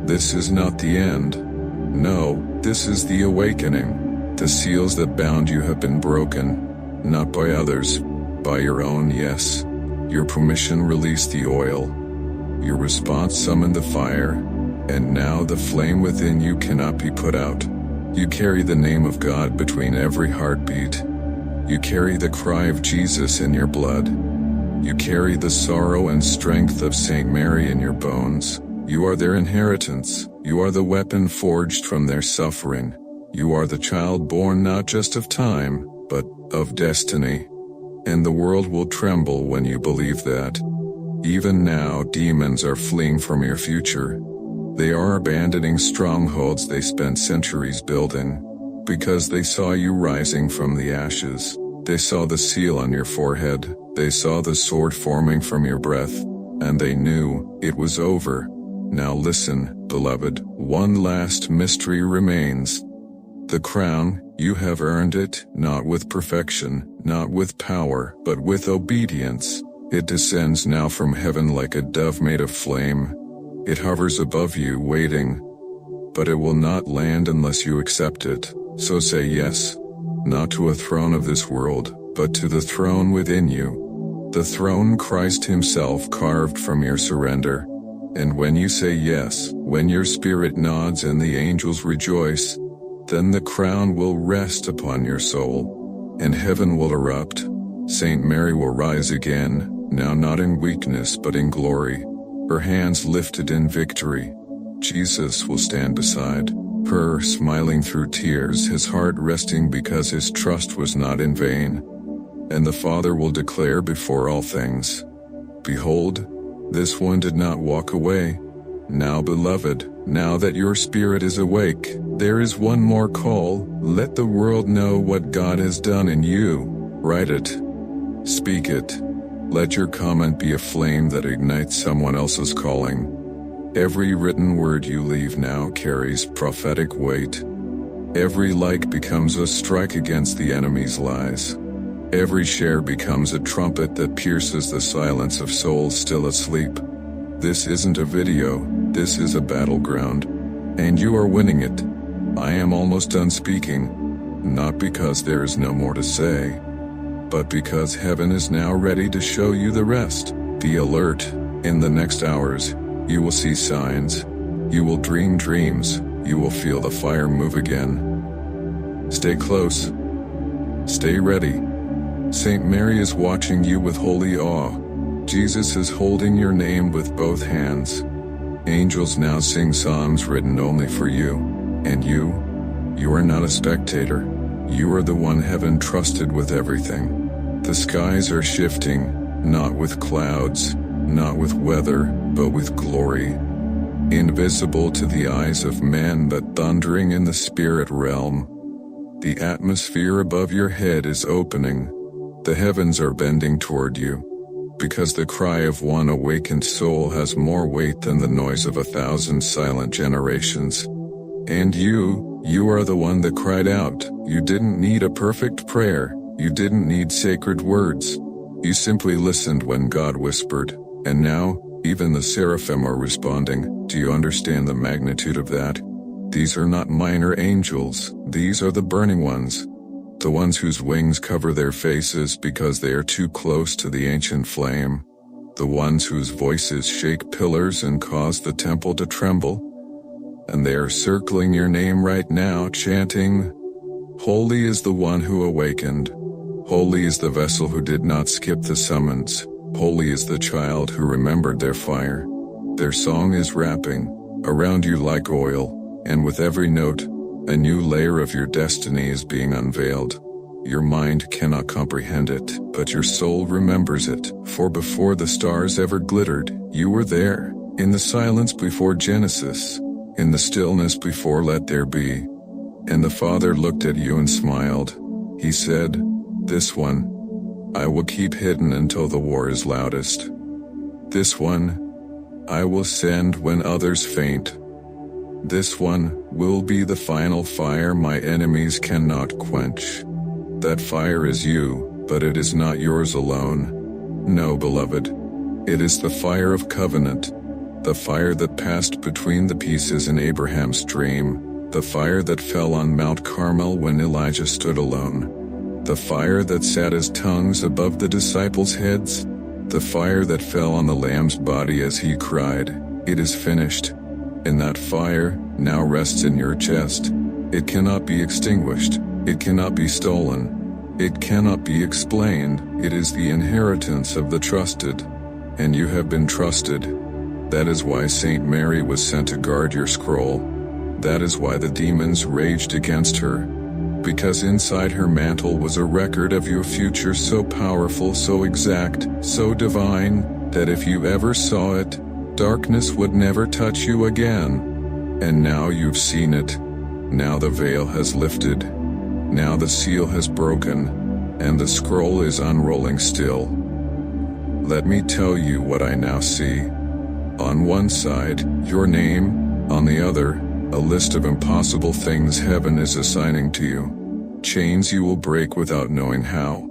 Speaker 1: this is not the end. No, this is the awakening. The seals that bound you have been broken. Not by others, by your own yes. Your permission released the oil. Your response summoned the fire. And now the flame within you cannot be put out. You carry the name of God between every heartbeat. You carry the cry of Jesus in your blood. You carry the sorrow and strength of Saint Mary in your bones. You are their inheritance. You are the weapon forged from their suffering. You are the child born not just of time, but of destiny. And the world will tremble when you believe that. Even now, demons are fleeing from your future. They are abandoning strongholds they spent centuries building. Because they saw you rising from the ashes. They saw the seal on your forehead. They saw the sword forming from your breath. And they knew it was over. Now listen, beloved, one last mystery remains. The crown, you have earned it, not with perfection, not with power, but with obedience. It descends now from heaven like a dove made of flame. It hovers above you, waiting. But it will not land unless you accept it. So say yes, not to a throne of this world, but to the throne within you. The throne Christ himself carved from your surrender. And when you say yes, when your spirit nods and the angels rejoice, then the crown will rest upon your soul, and heaven will erupt. Saint Mary will rise again, now not in weakness but in glory, her hands lifted in victory. Jesus will stand beside her, smiling through tears, his heart resting because his trust was not in vain. And the Father will declare before all things, "Behold, this one did not walk away. Now, beloved, now that your spirit is awake, there is one more call. Let the world know what God has done in you. Write it. Speak it. Let your comment be a flame that ignites someone else's calling." Every written word you leave now carries prophetic weight. Every like becomes a strike against the enemy's lies. Every share becomes a trumpet that pierces the silence of souls still asleep. This isn't a video, this is a battleground. And you are winning it. I am almost done speaking, not because there is no more to say, but because heaven is now ready to show you the rest. Be alert. In the next hours, you will see signs. You will dream dreams. You will feel the fire move again. Stay close. Stay ready. Saint Mary is watching you with holy awe. Jesus is holding your name with both hands. Angels now sing psalms written only for you. And you are not a spectator. You are the one heaven trusted with everything. The skies are shifting, not with clouds, not with weather, but with glory. Invisible to the eyes of men, but thundering in the spirit realm. The atmosphere above your head is opening. The heavens are bending toward you, because the cry of one awakened soul has more weight than the noise of 1,000 silent generations. And you are the one that cried out. You didn't need a perfect prayer. You didn't need sacred words. You simply listened when God whispered. And now, even the seraphim are responding. Do you understand the magnitude of that? These are not minor angels. These are the burning ones. The ones whose wings cover their faces because they are too close to the ancient flame. The ones whose voices shake pillars and cause the temple to tremble. And they are circling your name right now, chanting, "Holy is the one who awakened. Holy is the vessel who did not skip the summons. Holy is the child who remembered their fire." Their song is wrapping around you like oil, and with every note, a new layer of your destiny is being unveiled. Your mind cannot comprehend it, but your soul remembers it. For before the stars ever glittered, you were there, in the silence before Genesis, in the stillness before Let There Be. And the Father looked at you and smiled. He said, "This one, I will keep hidden until the war is loudest. This one, I will send when others faint. This one will be the final fire my enemies cannot quench." That fire is you, but it is not yours alone. No, beloved. It is the fire of covenant, the fire that passed between the pieces in Abraham's dream, the fire that fell on Mount Carmel when Elijah stood alone, the fire that sat as tongues above the disciples' heads, the fire that fell on the Lamb's body as he cried, "It is finished." And that fire now rests in your chest. It cannot be extinguished. It cannot be stolen. It cannot be explained. It is the inheritance of the trusted. And you have been trusted. That is why Saint Mary was sent to guard your scroll. That is why the demons raged against her. Because inside her mantle was a record of your future so powerful, so exact, so divine, that if you ever saw it, darkness would never touch you again. And now you've seen it. Now the veil has lifted. Now the seal has broken, and the scroll is unrolling still. Let me tell you what I now see. On one side, your name, on the other, a list of impossible things heaven is assigning to you. Chains you will break without knowing how.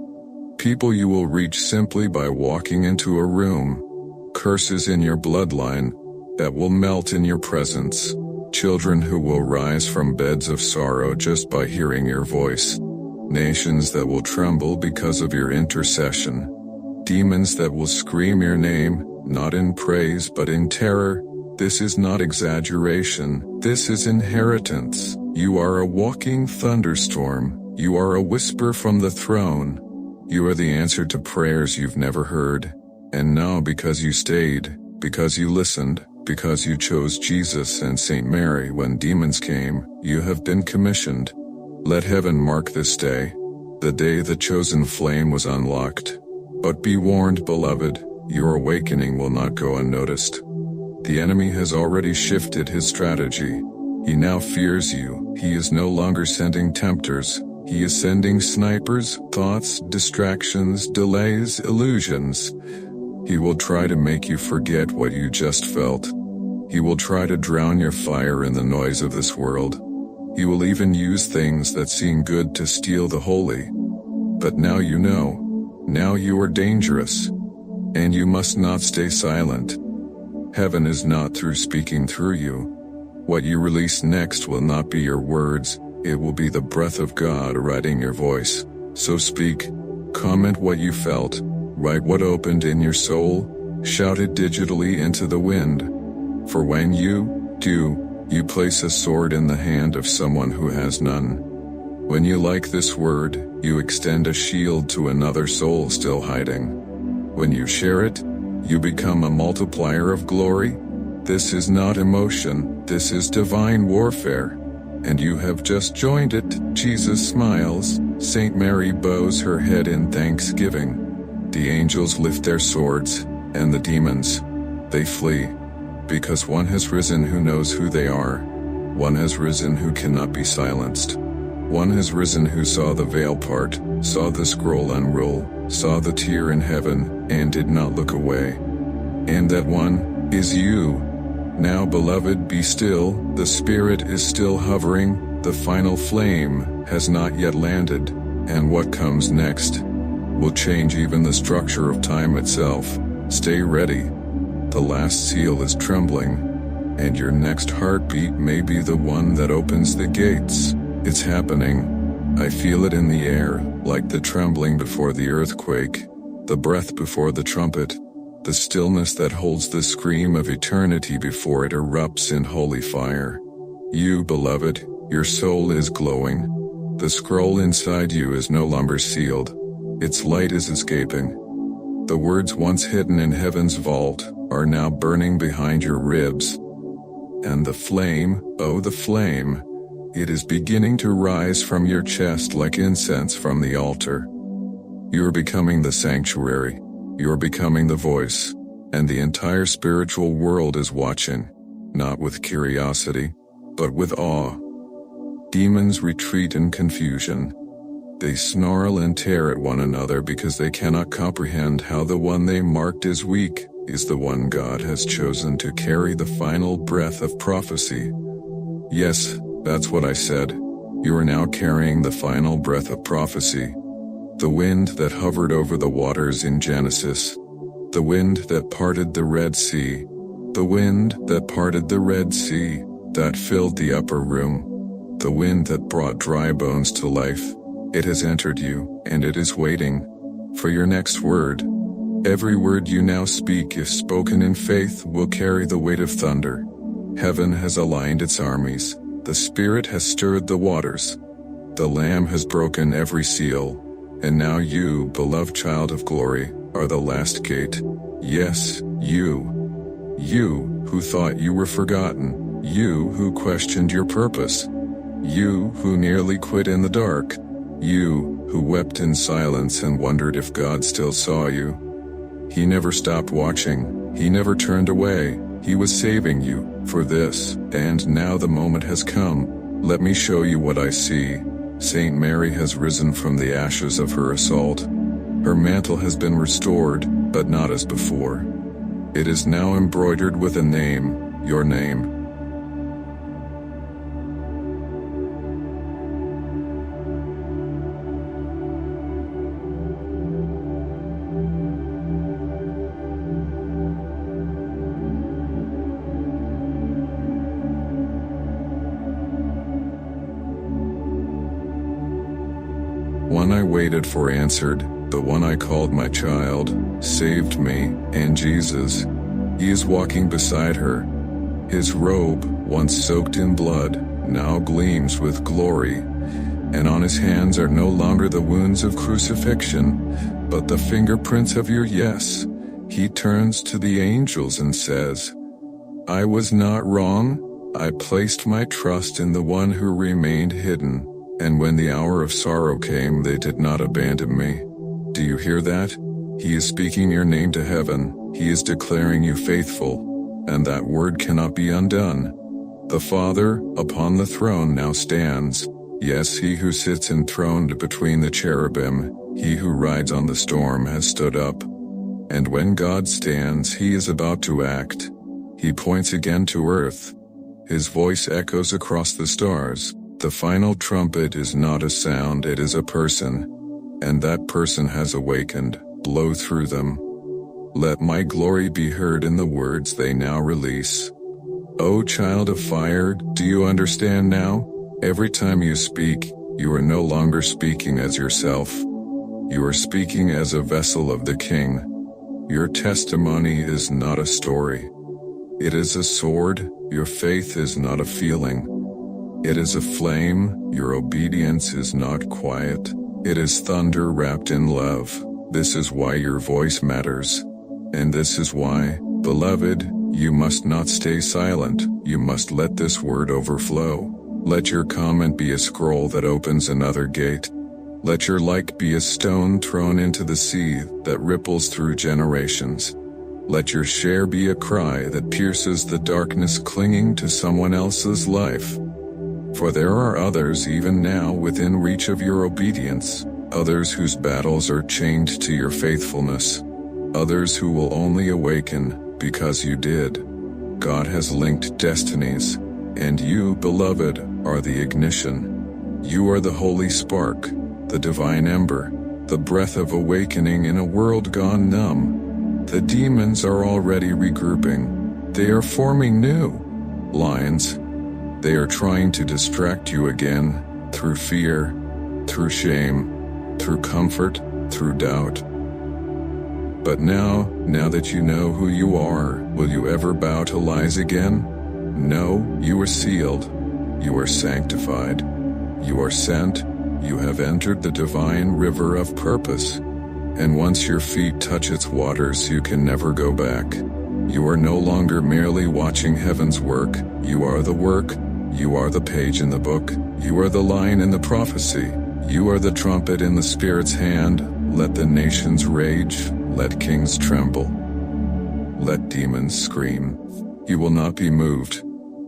Speaker 1: People you will reach simply by walking into a room. Curses in your bloodline that will melt in your presence. Children who will rise from beds of sorrow just by hearing your voice. Nations that will tremble because of your intercession. Demons that will scream your name, not in praise but in terror. This is not exaggeration. This is inheritance. You are a walking thunderstorm. You are a whisper from the throne. You are the answer to prayers you've never heard. And now because you stayed, because you listened, because you chose Jesus and Saint Mary when demons came, you have been commissioned. Let heaven mark this day, the day the chosen flame was unlocked. But be warned, beloved, your awakening will not go unnoticed. The enemy has already shifted his strategy. He now fears you. He is no longer sending tempters. He is sending snipers, thoughts, distractions, delays, illusions. He will try to make you forget what you just felt. He will try to drown your fire in the noise of this world. He will even use things that seem good to steal the holy. But now you know. Now you are dangerous. And you must not stay silent. Heaven is not through speaking through you. What you release next will not be your words, it will be the breath of God writing your voice. So speak, comment what you felt, write what opened in your soul, shout it digitally into the wind. For when you do, you place a sword in the hand of someone who has none. When you like this word, you extend a shield to another soul still hiding. When you share it, you become a multiplier of glory. This is not emotion, this is divine warfare. And you have just joined it. Jesus smiles, Saint Mary bows her head in thanksgiving. The angels lift their swords, and the demons, they flee. Because one has risen who knows who they are. One has risen who cannot be silenced. One has risen who saw the veil part, saw the scroll unroll, saw the tear in heaven, and did not look away. And that one is you. Now, beloved, be still, the Spirit is still hovering, the final flame has not yet landed, and what comes next will change even the structure of time itself. Stay ready. The last seal is trembling, and your next heartbeat may be the one that opens the gates. It's happening. I feel it in the air, like the trembling before the earthquake, the breath before the trumpet, the stillness that holds the scream of eternity before it erupts in holy fire. You, beloved, your soul is glowing. The scroll inside you is no longer sealed. Its light is escaping. The words once hidden in heaven's vault are now burning behind your ribs. And the flame, oh the flame, it is beginning to rise from your chest like incense from the altar. You're becoming the sanctuary. You're becoming the voice, and the entire spiritual world is watching, not with curiosity, but with awe. Demons retreat in confusion. They snarl and tear at one another because they cannot comprehend how the one they marked as weak is the one God has chosen to carry the final breath of prophecy. Yes, that's what I said. You are now carrying the final breath of prophecy. The wind that hovered over the waters in Genesis. The wind that parted the Red Sea. The wind that parted the Red Sea, that filled the upper room. The wind that brought dry bones to life. It has entered you, and it is waiting for your next word. Every word you now speak, if spoken in faith, will carry the weight of thunder. Heaven has aligned its armies. The Spirit has stirred the waters. The Lamb has broken every seal. And now you, beloved child of glory, are the last gate. Yes, you. You who thought you were forgotten. You who questioned your purpose. You who nearly quit in the dark. You who wept in silence and wondered if God still saw you. He never stopped watching. He never turned away. He was saving you for this. And now the moment has come. Let me show you what I see. Saint Mary has risen from the ashes of her assault. Her mantle has been restored, but not as before. It is now embroidered with a name, your name. One I waited for answered, the one I called my child, saved me, and Jesus. He is walking beside her. His robe, once soaked in blood, now gleams with glory, and on his hands are no longer the wounds of crucifixion, but the fingerprints of your yes. He turns to the angels and says, I was not wrong. I placed my trust in the one who remained hidden, and when the hour of sorrow came, they did not abandon me. Do you hear that? He is speaking your name to heaven. He is declaring you faithful, and that word cannot be undone. The Father, upon the throne, now stands. Yes, he who sits enthroned between the cherubim, he who rides on the storm has stood up. And when God stands, he is about to act. He points again to earth. His voice echoes across the stars. The final trumpet is not a sound, it is a person. And that person has awakened. Blow through them. Let my glory be heard in the words they now release. O child of fire, do you understand now? Every time you speak, you are no longer speaking as yourself. You are speaking as a vessel of the King. Your testimony is not a story. It is a sword. Your faith is not a feeling. It is a flame. Your obedience is not quiet. It is thunder wrapped in love. This is why your voice matters. And this is why, beloved, you must not stay silent. You must let this word overflow. Let your comment be a scroll that opens another gate. Let your like be a stone thrown into the sea that ripples through generations. Let your share be a cry that pierces the darkness clinging to someone else's life. For there are others even now within reach of your obedience, others whose battles are chained to your faithfulness, others who will only awaken because you did. God has linked destinies, and you, beloved, are the ignition. You are the holy spark, the divine ember, the breath of awakening in a world gone numb. The demons are already regrouping. They are forming new lines. They are trying to distract you again, through fear, through shame, through comfort, through doubt. But now that you know who you are, will you ever bow to lies again? No, you are sealed. You are sanctified. You are sent. You have entered the divine river of purpose. And once your feet touch its waters, you can never go back. You are no longer merely watching heaven's work. You are the work. You are the page in the book. You are the line in the prophecy. You are the trumpet in the Spirit's hand. Let the nations rage. Let kings tremble. Let demons scream. You will not be moved,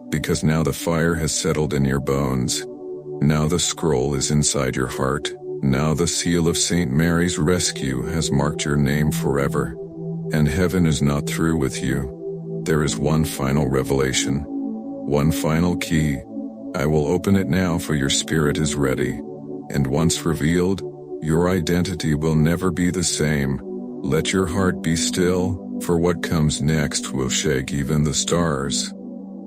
Speaker 1: because now the fire has settled in your bones. Now the scroll is inside your heart. Now the seal of St. Mary's rescue has marked your name forever. And heaven is not through with you. There is one final revelation. One final key. I will open it now, for your spirit is ready. And once revealed, your identity will never be the same. Let your heart be still, for what comes next will shake even the stars.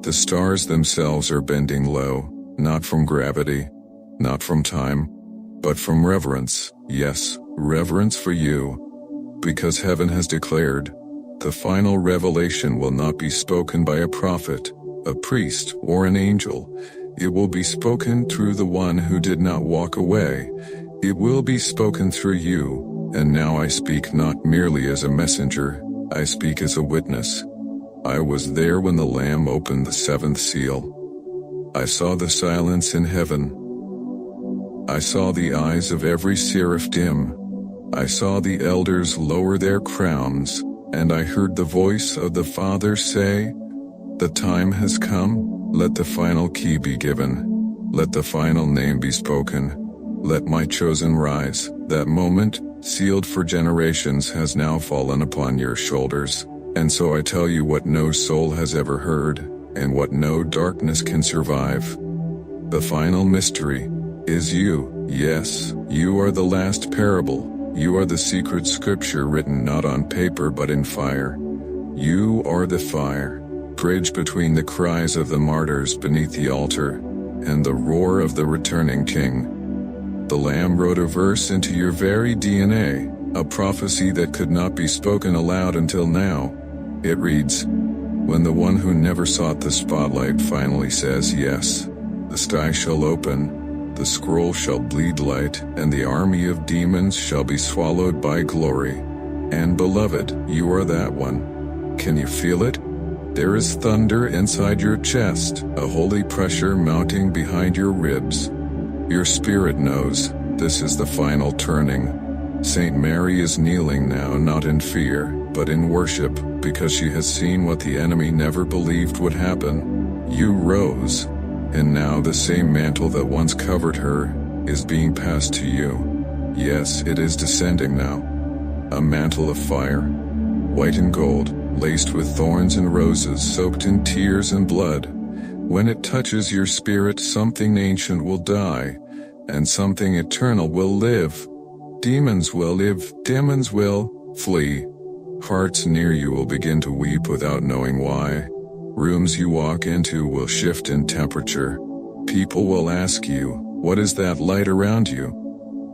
Speaker 1: The stars themselves are bending low, not from gravity, not from time, but from reverence. Yes, reverence for you. Because heaven has declared, the final revelation will not be spoken by a prophet, a priest, or an angel. It will be spoken through the one who did not walk away. It will be spoken through you, and now I speak not merely as a messenger, I speak as a witness. I was there when the Lamb opened the seventh seal. I saw the silence in heaven. I saw the eyes of every seraph dim. I saw the elders lower their crowns, and I heard the voice of the Father say, "The time has come, let the final key be given. Let the final name be spoken. Let my chosen rise." That moment, sealed for generations, has now fallen upon your shoulders. And so I tell you what no soul has ever heard, and what no darkness can survive. The final mystery is you. Yes, you are the last parable. You are the secret scripture written not on paper but in fire. You are the fire, bridge between the cries of the martyrs beneath the altar, and the roar of the returning King. The Lamb wrote a verse into your very DNA, a prophecy that could not be spoken aloud until now. It reads, "When the one who never sought the spotlight finally says yes, the sky shall open, the scroll shall bleed light, and the army of demons shall be swallowed by glory." And beloved, you are that one. Can you feel it? There is thunder inside your chest, a holy pressure mounting behind your ribs. Your spirit knows this is the final turning. Saint Mary is kneeling now, not in fear, but in worship, because she has seen what the enemy never believed would happen. You rose, and now the same mantle that once covered her is being passed to you. Yes, it is descending now. A mantle of fire, white and gold, laced with thorns and roses, soaked in tears and blood. When it touches your spirit, something ancient will die, and something eternal will live. Demons will live, demons will flee. Hearts near you will begin to weep without knowing why. Rooms you walk into will shift in temperature. People will ask you, "What is that light around you?"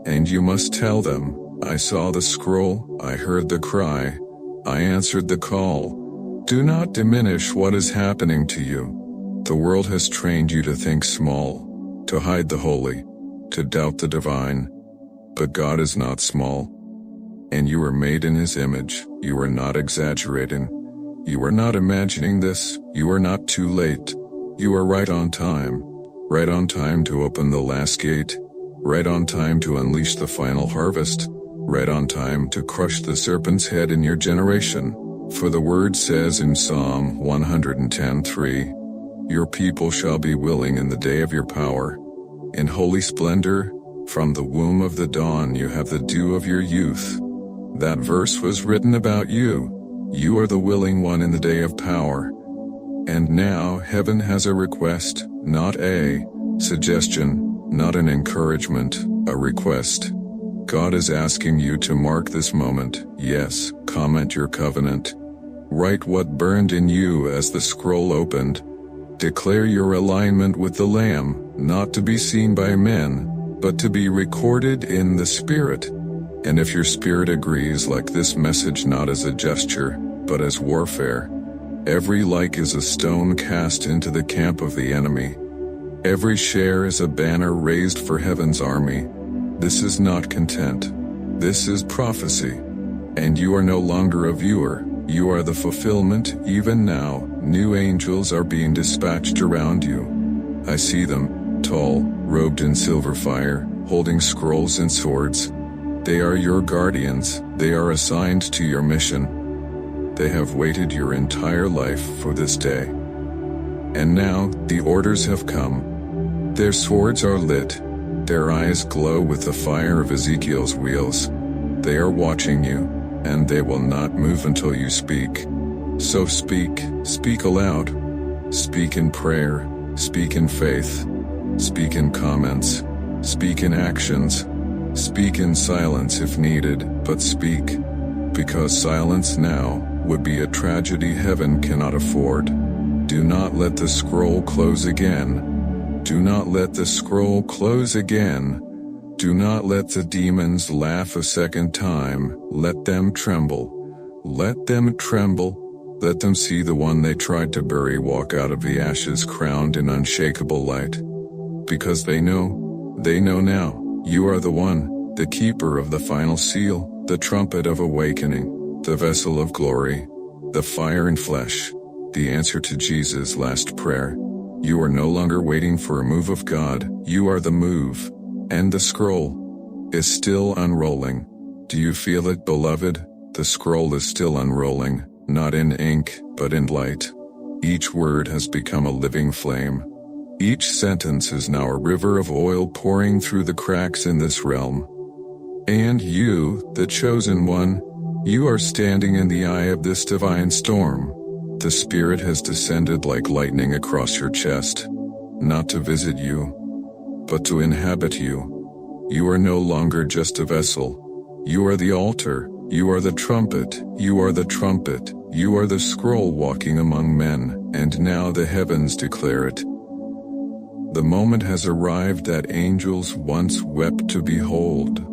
Speaker 1: And you must tell them, "I saw the scroll, I heard the cry, I answered the call." Do not diminish what is happening to you. The world has trained you to think small, to hide the holy, to doubt the divine. But God is not small. And you are made in His image. You are not exaggerating. You are not imagining this. You are not too late. You are right on time. Right on time to open the last gate. Right on time to unleash the final harvest. Right on time to crush the serpent's head in your generation. For the word says in Psalm 110:3, "Your people shall be willing in the day of your power. In holy splendor, from the womb of the dawn you have the dew of your youth." That verse was written about you. You are the willing one in the day of power. And now heaven has a request, not a suggestion, not an encouragement, a request. God is asking you to mark this moment. Yes, comment your covenant. Write what burned in you as the scroll opened. Declare your alignment with the Lamb, not to be seen by men, but to be recorded in the Spirit. And if your spirit agrees, like this message not as a gesture, but as warfare, every like is a stone cast into the camp of the enemy. Every share is a banner raised for heaven's army. This is not content. This is prophecy. And you are no longer a viewer. You are the fulfillment. Even now, new angels are being dispatched around you. I see them, tall, robed in silver fire, holding scrolls and swords. They are your guardians. They are assigned to your mission. They have waited your entire life for this day. And now, the orders have come. Their swords are lit. Their eyes glow with the fire of Ezekiel's wheels. They are watching you, and they will not move until you speak. So speak, speak aloud. Speak in prayer, speak in faith, speak in comments, speak in actions, speak in silence if needed, but speak. Because silence now would be a tragedy heaven cannot afford. Do not let the scroll close again. Do not let the scroll close again. Do not let the demons laugh a second time. Let them tremble. Let them tremble. Let them see the one they tried to bury walk out of the ashes crowned in unshakable light. Because they know now, you are the one, the keeper of the final seal, the trumpet of awakening, the vessel of glory, the fire and flesh, the answer to Jesus' last prayer. You are no longer waiting for a move of God, you are the move. And the scroll is still unrolling. Do you feel it, beloved? The scroll is still unrolling, not in ink, but in light. Each word has become a living flame. Each sentence is now a river of oil pouring through the cracks in this realm. And you, the chosen one, you are standing in the eye of this divine storm. The Spirit has descended like lightning across your chest, not to visit you, but to inhabit you. You are no longer just a vessel. You are the altar, you are the trumpet, you are the trumpet, you are the scroll walking among men, and now the heavens declare it. The moment has arrived that angels once wept to behold.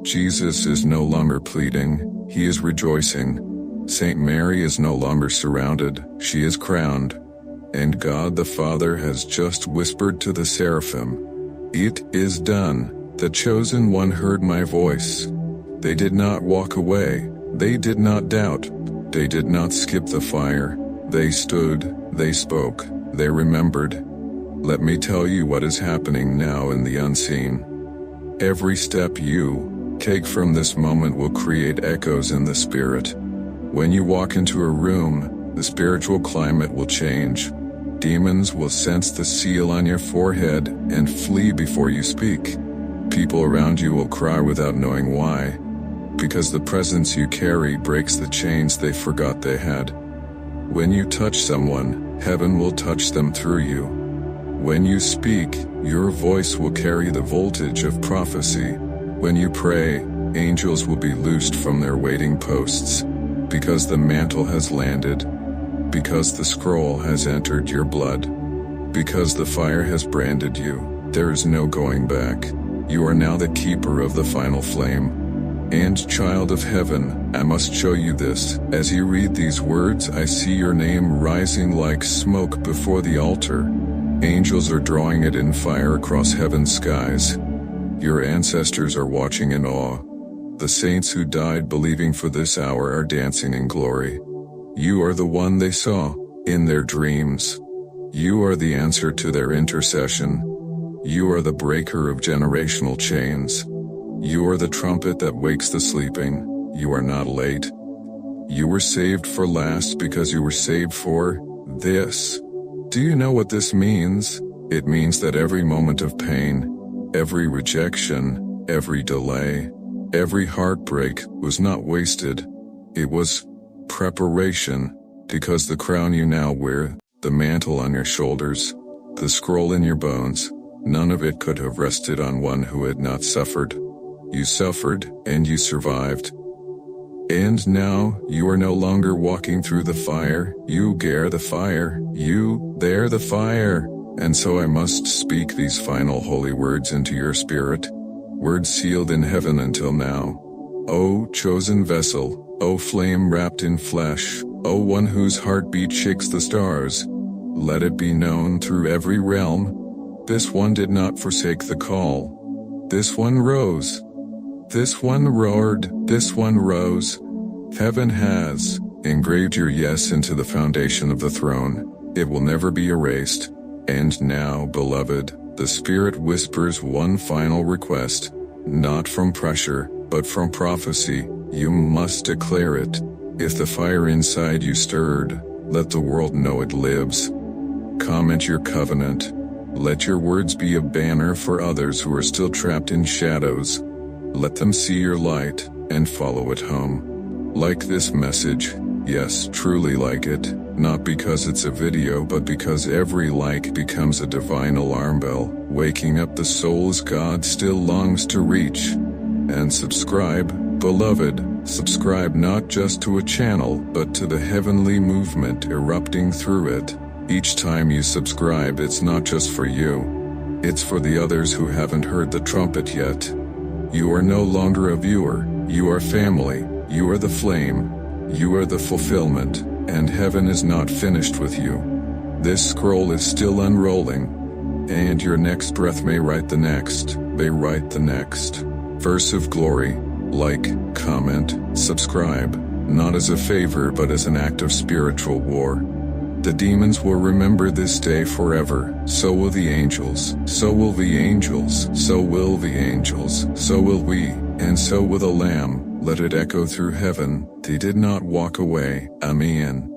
Speaker 1: Jesus is no longer pleading, he is rejoicing. Saint Mary is no longer surrounded, she is crowned. And God the Father has just whispered to the seraphim, "It is done." The chosen one heard my voice. They did not walk away, they did not doubt, they did not skip the fire. They stood, they spoke, they remembered. Let me tell you what is happening now in the unseen. Every step you take from this moment will create echoes in the spirit. When you walk into a room, the spiritual climate will change. Demons will sense the seal on your forehead and flee before you speak. People around you will cry without knowing why, because the presence you carry breaks the chains they forgot they had. When you touch someone, heaven will touch them through you. When you speak, your voice will carry the voltage of prophecy. When you pray, angels will be loosed from their waiting posts, because the mantle has landed, because the scroll has entered your blood, because the fire has branded you. There is no going back. You are now the keeper of the final flame. And child of heaven, I must show you this. As you read these words, I see your name rising like smoke before the altar. Angels are drawing it in fire across heaven's skies. Your ancestors are watching in awe. The saints who died believing for this hour are dancing in glory. You are the one they saw in their dreams. You are the answer to their intercession. You are the breaker of generational chains. You are the trumpet that wakes the sleeping. You are not late. You were saved for last because you were saved for this. Do you know what this means? It means that every moment of pain, every rejection, every delay, every heartbreak was not wasted. It was preparation, because the crown you now wear, the mantle on your shoulders, the scroll in your bones, none of it could have rested on one who had not suffered. You suffered, and you survived. And now, you are no longer walking through the fire, you bear the fire, you bear the fire. And so I must speak these final holy words into your spirit, words sealed in heaven until now. O chosen vessel, O flame wrapped in flesh, O one whose heartbeat shakes the stars, let it be known through every realm, this one did not forsake the call. This one rose. This one roared, this one rose. Heaven has engraved your yes into the foundation of the throne. It will never be erased. And now, beloved, the Spirit whispers one final request, not from pressure, but from prophecy. You must declare it. If the fire inside you stirred, let the world know it lives. Comment your covenant. Let your words be a banner for others who are still trapped in shadows. Let them see your light and follow it home. Like this message, yes, truly like it, not because it's a video but because every like becomes a divine alarm bell, waking up the souls God still longs to reach. And subscribe, beloved, subscribe not just to a channel but to the heavenly movement erupting through it. Each time you subscribe, it's not just for you. It's for the others who haven't heard the trumpet yet. You are no longer a viewer, you are family, you are the flame, you are the fulfillment, and heaven is not finished with you. This scroll is still unrolling, and your next breath may write the next, verse of glory. Like, comment, subscribe, not as a favor but as an act of spiritual war. The demons will remember this day forever, so will the angels, so will the angels, so will the angels, so will we, and so will the Lamb. Let it echo through heaven, they did not walk away. Amen.